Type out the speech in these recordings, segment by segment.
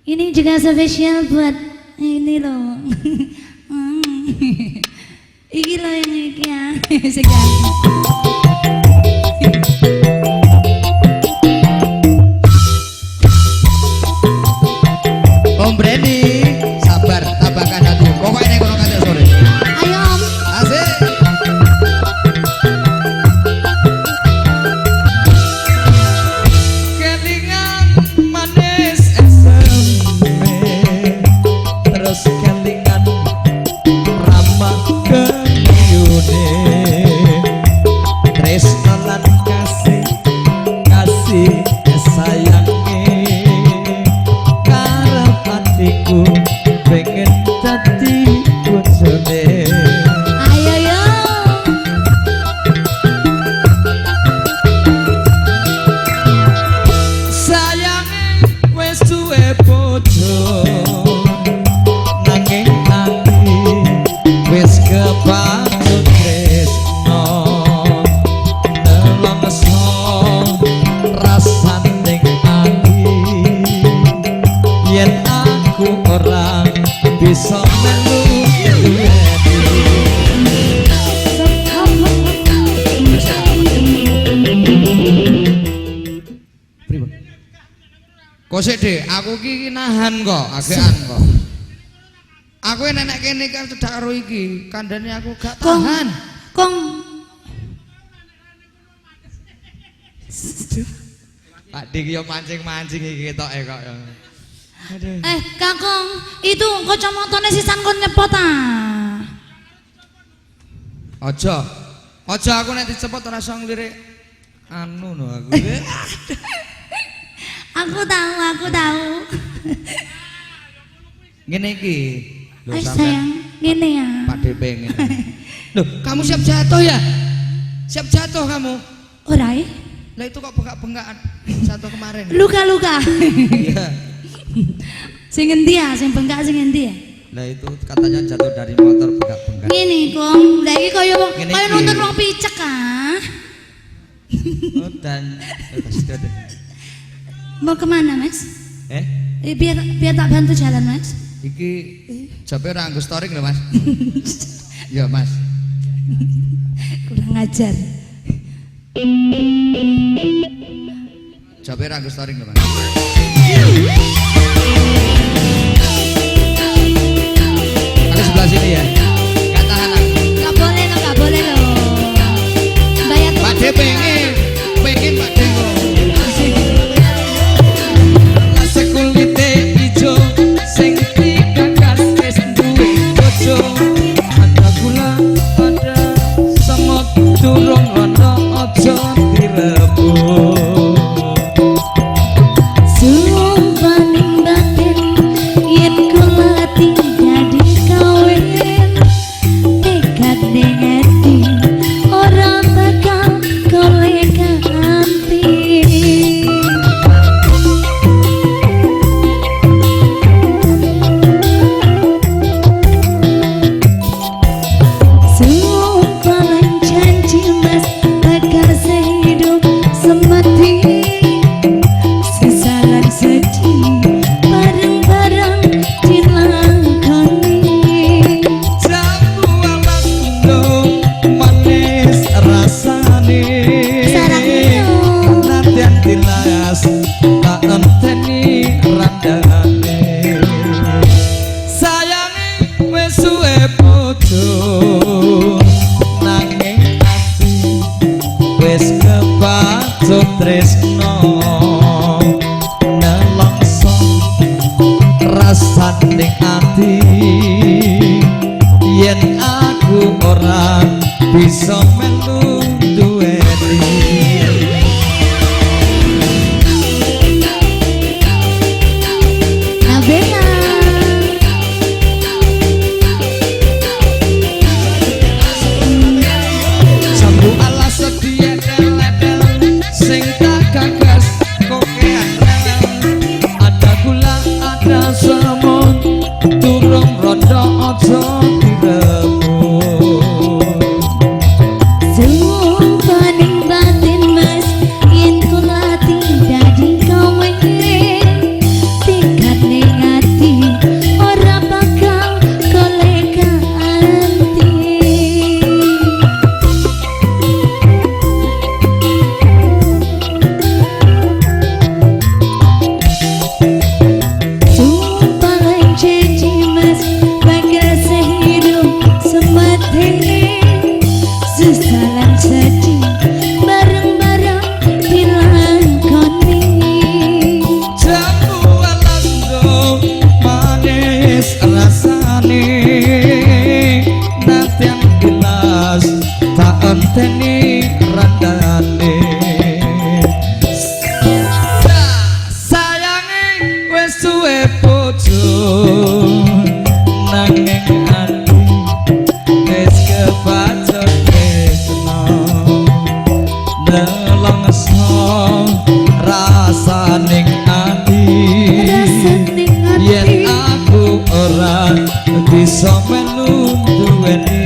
Ini juga spesial buat ini loh. Iki loh yang iki ya. Sekian. Om Breni, sabar, tabahkan hati. Pokoknya ini kono kate sore. Ayo Om. Asik. Kelingan manis eseme, terus kelingan ramah kemiyune, tresno lan kasih sayange. Aku pengen jadi bojone. Ayo yo. Sayange wis duwe bojo, nanging ati wis kebangun tresno. Nelongso rasane ati yen aku orang bisa melu kosek deh, aku ki nahan kok, agean kok. Aku nenek kene kan cedak karo iki, kandhane aku gak tahan. Kong. Pak Dik yo mancing-mancing iki ketoke kok. Aduh. Kakong, itu kacamatane sisan kon nyepot ah. Aja. Aja aku nek dicepot ora iso nglirik anu no aku. Aku tahu. Ngene iki. Lho Sayang, ngene ya. Pak DP ngene. Loh, kamu siap jatuh ya? Siap jatuh kamu? Ora ya? Lah itu kok bengkak-bengkakan jatuh kemarin. Luka-luka. Iya. Sing endi ya? Sing bengkak sing endi ya? Lah itu katanya jatuh dari motor bengkak-bengkak. Ngene, Kong. Lah iki kaya Ngene kaya iki. nuntun wong picek ah. Oh dan Mau kemana, Mas? Biar tak bantu jalan, Mas. Iki jape ora nggo storing lho, Mas. Ya, Mas. Kurang ajar. Jape ora nggo storing lho, Mas. Aku sebelah sini ya. Gak tahan aku. Gak boleh loh. Bayar tuh. Pak D pengen Pak D kok. Rasa kulite ijo sing digagas wis duwe bojo. Ada gula pada semut durung ana aja direbut. Sumpah mateni randane sayange wis suwe bojo nanging ati wis kebacut tresno nelongso rasaning ati yen aku ora bisa melu duweni.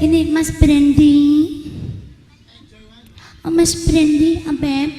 Ini Mas Brandy. Oh, Mas Brandy, Beb.